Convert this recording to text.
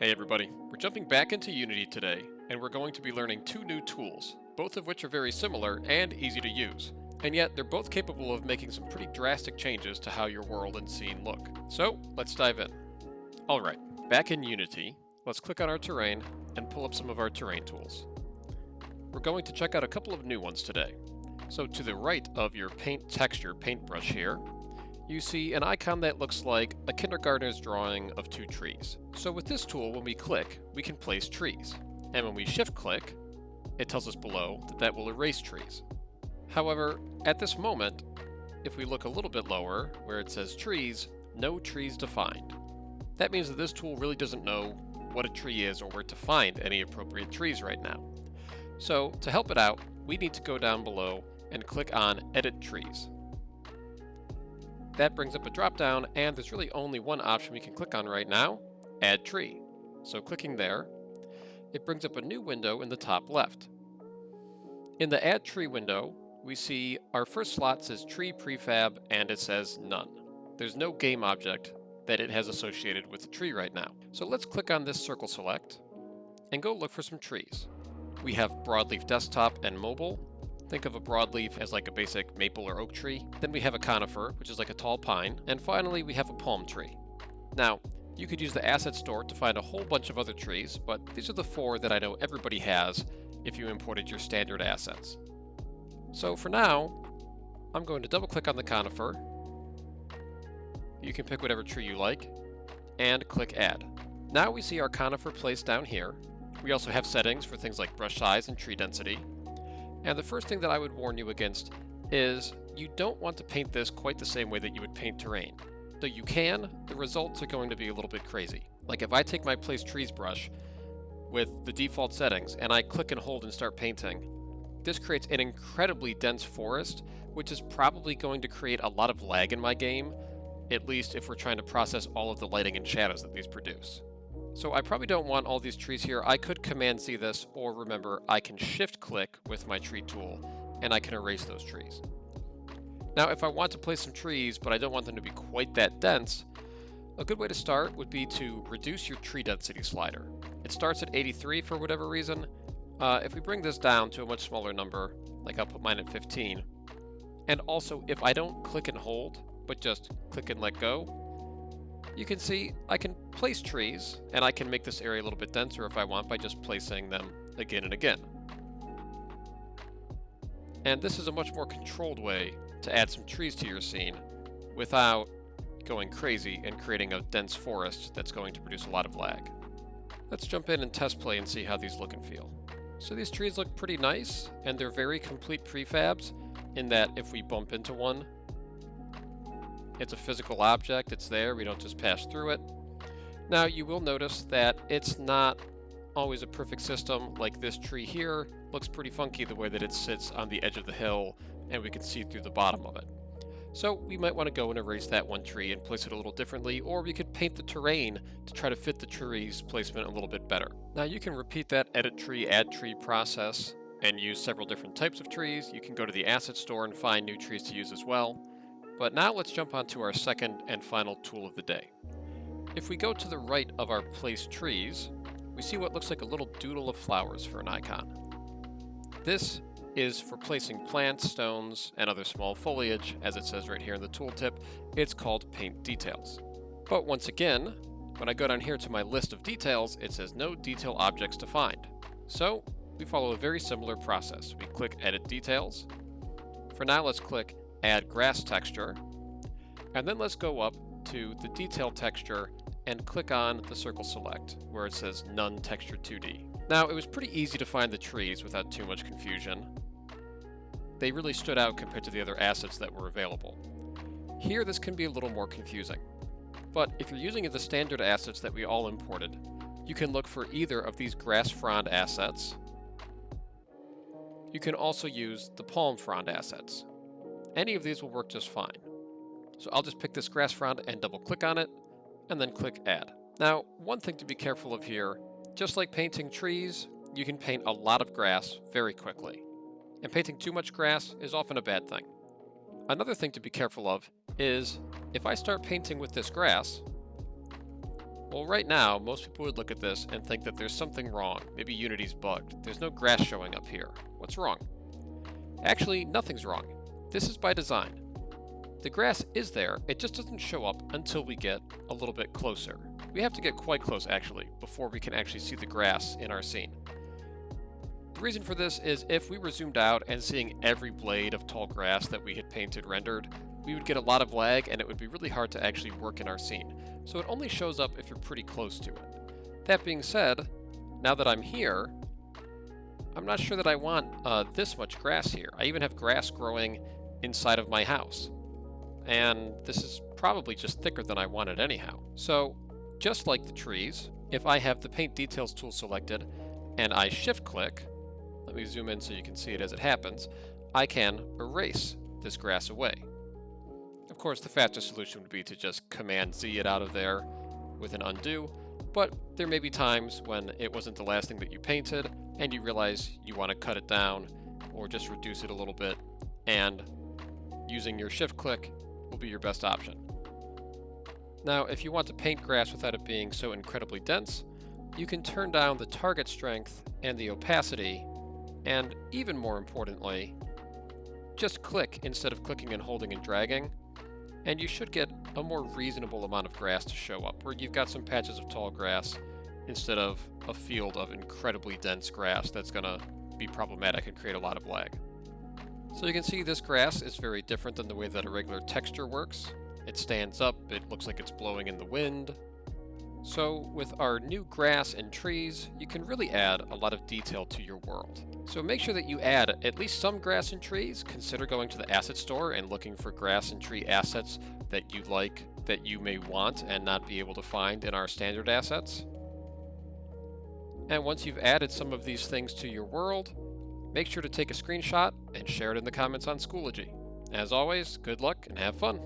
Hey everybody, we're jumping back into Unity today, and we're going to be learning two new tools, both of which are very similar and easy to use. And yet, they're both capable of making some pretty drastic changes to how your world and scene look. So, let's dive in. Alright, back in Unity, let's click on our terrain and pull up some of our terrain tools. We're going to check out a couple of new ones today. So to the right of your paint texture paintbrush here, you see an icon that looks like a kindergartner's drawing of two trees. So with this tool, when we click, we can place trees. And when we shift click, it tells us below that that will erase trees. However, at this moment, if we look a little bit lower, where it says trees, no trees defined. That means that this tool really doesn't know what a tree is or where to find any appropriate trees right now. So to help it out, we need to go down below and click on Edit Trees. That brings up a drop-down, and there's really only one option we can click on right now, Add Tree. So clicking there, it brings up a new window in the top left. In the Add Tree window, we see our first slot says Tree Prefab, and it says None. There's no game object that it has associated with the tree right now. So let's click on this circle select and go look for some trees. We have Broadleaf Desktop and Mobile. Think of a broadleaf as like a basic maple or oak tree. Then we have a conifer, which is like a tall pine. And finally, we have a palm tree. Now, you could use the asset store to find a whole bunch of other trees, but these are the four that I know everybody has if you imported your standard assets. So for now, I'm going to double click on the conifer. You can pick whatever tree you like and click Add. Now we see our conifer placed down here. We also have settings for things like brush size and tree density. And the first thing that I would warn you against is you don't want to paint this quite the same way that you would paint terrain. Though you can, the results are going to be a little bit crazy. Like if I take my Place Trees brush with the default settings and I click and hold and start painting, this creates an incredibly dense forest, which is probably going to create a lot of lag in my game, at least if we're trying to process all of the lighting and shadows that these produce. So I probably don't want all these trees here. I could Command Z this, or remember, I can shift click with my tree tool, and I can erase those trees. Now, if I want to place some trees, but I don't want them to be quite that dense, a good way to start would be to reduce your tree density slider. It starts at 83 for whatever reason. If we bring this down to a much smaller number, like I'll put mine at 15, and also if I don't click and hold, but just click and let go, you can see I can place trees, and I can make this area a little bit denser if I want by just placing them again and again. And this is a much more controlled way to add some trees to your scene without going crazy and creating a dense forest that's going to produce a lot of lag. Let's jump in and test play and see how these look and feel. So these trees look pretty nice, and they're very complete prefabs in that if we bump into one, it's a physical object, it's there, we don't just pass through it. Now you will notice that it's not always a perfect system. Like this tree here looks pretty funky the way that it sits on the edge of the hill and we can see through the bottom of it. So we might want to go and erase that one tree and place it a little differently, or we could paint the terrain to try to fit the tree's placement a little bit better. Now you can repeat that edit tree, add tree process and use several different types of trees. You can go to the asset store and find new trees to use as well. But now let's jump on to our second and final tool of the day. If we go to the right of our Place Trees, we see what looks like a little doodle of flowers for an icon. This is for placing plants, stones, and other small foliage. As it says right here in the tooltip, it's called Paint Details. But once again, when I go down here to my list of details, it says no detail objects to find. So we follow a very similar process. We click Edit Details. For now, let's click Add Grass Texture, and then let's go up to the Detail Texture and click on the circle select where it says None Texture 2D. Now it was pretty easy to find the trees without too much confusion. They really stood out compared to the other assets that were available. Here this can be a little more confusing, but if you're using the standard assets that we all imported, you can look for either of these grass frond assets. You can also use the palm frond assets. Any of these will work just fine. So I'll just pick this grass frond and double click on it, and then click Add. Now, one thing to be careful of here, just like painting trees, you can paint a lot of grass very quickly. And painting too much grass is often a bad thing. Another thing to be careful of is if I start painting with this grass, Well, right now, most people would look at this and think that there's something wrong. Maybe Unity's bugged. There's no grass showing up here. What's wrong? Actually, nothing's wrong. This is by design. The grass is there, it just doesn't show up until we get a little bit closer. We have to get quite close, actually, before we can actually see the grass in our scene. The reason for this is if we were zoomed out and seeing every blade of tall grass that we had painted rendered, we would get a lot of lag and it would be really hard to actually work in our scene. So it only shows up if you're pretty close to it. That being said, now that I'm here, I'm not sure that I want this much grass here. I even have grass growing inside of my house. And this is probably just thicker than I wanted anyhow. So, just like the trees, if I have the Paint Details tool selected and I shift click, let me zoom in so you can see it as it happens, I can erase this grass away. Of course, the fastest solution would be to just Command Z it out of there with an undo, but there may be times when it wasn't the last thing that you painted and you realize you want to cut it down or just reduce it a little bit, and using your shift click will be your best option. Now, if you want to paint grass without it being so incredibly dense, you can turn down the target strength and the opacity, and even more importantly, just click instead of clicking and holding and dragging, and you should get a more reasonable amount of grass to show up, where you've got some patches of tall grass instead of a field of incredibly dense grass that's going to be problematic and create a lot of lag. So you can see this grass is very different than the way that a regular texture works. It stands up, it looks like it's blowing in the wind. So with our new grass and trees, you can really add a lot of detail to your world. So make sure that you add at least some grass and trees. Consider going to the asset store and looking for grass and tree assets that you like, that you may want and not be able to find in our standard assets. And once you've added some of these things to your world, make sure to take a screenshot and share it in the comments on Schoology. As always, good luck and have fun!